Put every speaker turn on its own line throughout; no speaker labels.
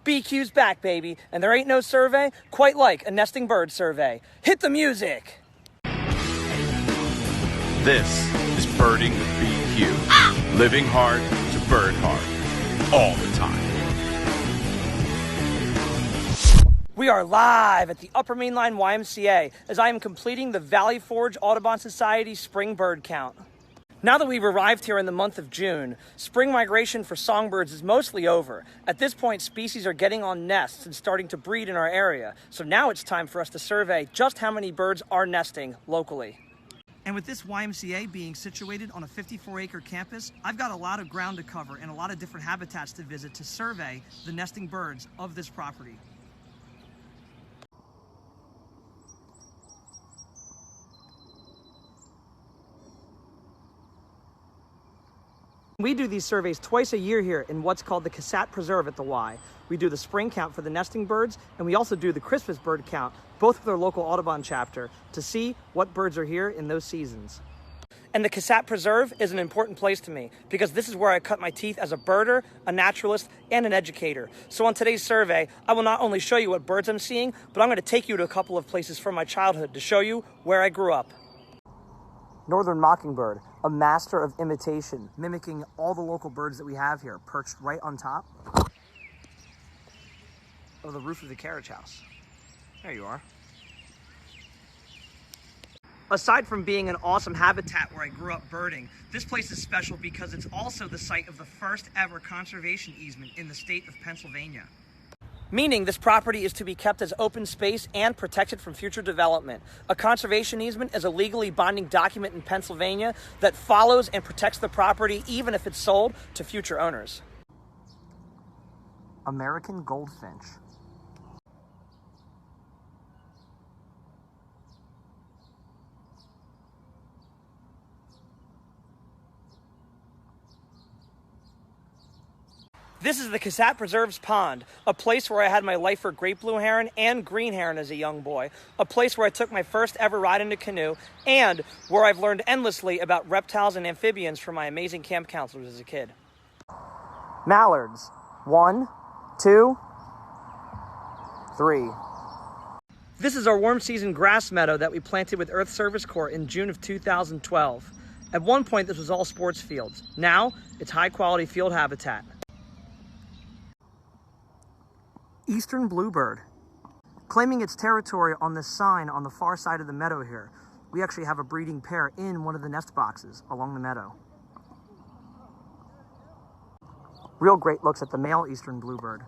BQ's back, baby, and there ain't no survey quite like a nesting bird survey. Hit the music!
This is Birding with BQ. Living hard to bird hard. All the time.
We are live at the Upper Main Line YMCA as I am completing the Valley Forge Audubon Society spring bird count. Now that we've arrived here in the month of June, spring migration for songbirds is mostly over. At this point, species are getting on nests and starting to breed in our area. So now it's time for us to survey just how many birds are nesting locally. And with this YMCA being situated on a 54-acre campus, I've got a lot of ground to cover and a lot of different habitats to visit to survey the nesting birds of this property. We do these surveys twice a year here in what's called the Cassatt Preserve at the Y. We do the spring count for the nesting birds, and we also do the Christmas bird count, both with our local Audubon chapter, to see what birds are here in those seasons. And the Cassatt Preserve is an important place to me because this is where I cut my teeth as a birder, a naturalist, and an educator. So on today's survey, I will not only show you what birds I'm seeing, but I'm going to take you to a couple of places from my childhood to show you where I grew up. Northern mockingbird, a master of imitation, mimicking all the local birds that we have here, perched right on top of the roof of the carriage house. There you are. Aside from being an awesome habitat where I grew up birding, this place is special because it's also the site of the first ever conservation easement in the state of Pennsylvania. Meaning this property is to be kept as open space and protected from future development. A conservation easement is a legally binding document in Pennsylvania that follows and protects the property even if it's sold to future owners. American goldfinch. This is the Cassatt Preserve's Pond, a place where I had my life for great blue heron and green heron as a young boy, a place where I took my first ever ride in a canoe, and where I've learned endlessly about reptiles and amphibians from my amazing camp counselors as a kid. Mallards. 1, 2, 3. This is our warm season grass meadow that we planted with Earth Service Corps in June of 2012. At one point, this was all sports fields. Now, it's high quality field habitat. Eastern bluebird. Claiming its territory on this sign on the far side of the meadow here, we actually have a breeding pair in one of the nest boxes along the meadow. Real great looks at the male eastern bluebird.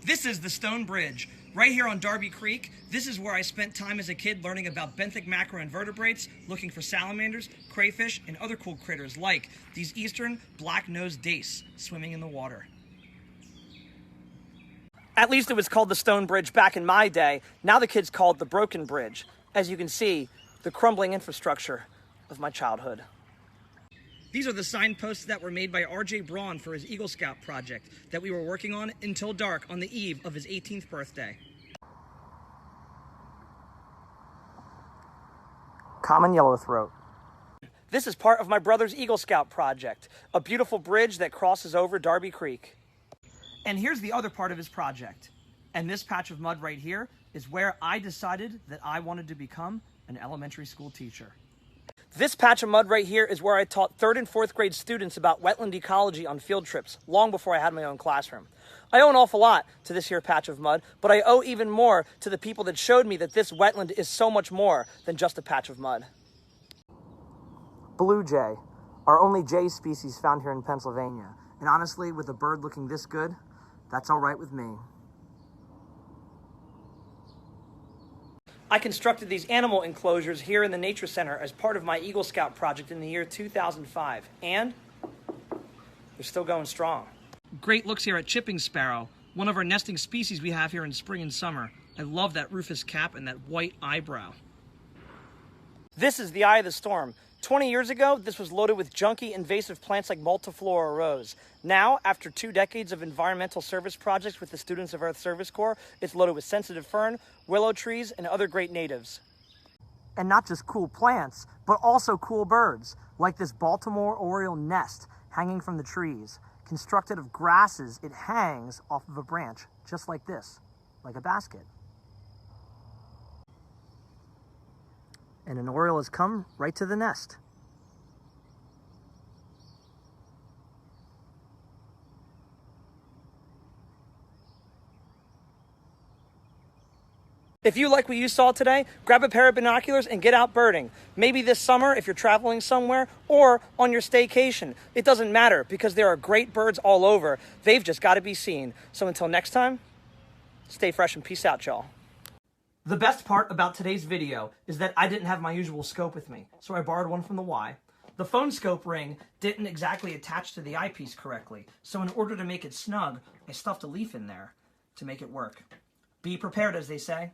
This is the Stone Bridge. Right here on Darby Creek, this is where I spent time as a kid learning about benthic macroinvertebrates, looking for salamanders, crayfish, and other cool critters like these eastern black-nosed dace swimming in the water. At least it was called the Stone Bridge back in my day. Now the kids call it the Broken Bridge. As you can see, the crumbling infrastructure of my childhood. These are the signposts that were made by R.J. Braun for his Eagle Scout project that we were working on until dark on the eve of his 18th birthday. Common yellowthroat. This is part of my brother's Eagle Scout project, a beautiful bridge that crosses over Darby Creek. And here's the other part of his project. And this patch of mud right here is where I decided that I wanted to become an elementary school teacher. This patch of mud right here is where I taught 3rd and 4th grade students about wetland ecology on field trips, long before I had my own classroom. I owe an awful lot to this here patch of mud, but I owe even more to the people that showed me that this wetland is so much more than just a patch of mud. Blue jay, our only jay species found here in Pennsylvania. And honestly, with a bird looking this good, that's all right with me. I constructed these animal enclosures here in the Nature Center as part of my Eagle Scout project in the year 2005, and they're still going strong. Great looks here at chipping sparrow, one of our nesting species we have here in spring and summer. I love that rufous cap and that white eyebrow. This is the eye of the storm. 20 years ago, this was loaded with junky invasive plants like multiflora rose. Now, after 2 decades of environmental service projects with the students of Earth Service Corps, it's loaded with sensitive fern, willow trees, and other great natives. And not just cool plants, but also cool birds, like this Baltimore Oriole nest hanging from the trees. Constructed of grasses, it hangs off of a branch, just like this, like a basket. And an oriole has come right to the nest. If you like what you saw today, grab a pair of binoculars and get out birding. Maybe this summer if you're traveling somewhere or on your staycation. It doesn't matter because there are great birds all over. They've just got to be seen. So until next time, stay fresh and peace out, y'all. The best part about today's video is that I didn't have my usual scope with me, so I borrowed one from the Y. The phone scope ring didn't exactly attach to the eyepiece correctly, so in order to make it snug, I stuffed a leaf in there to make it work. Be prepared, as they say.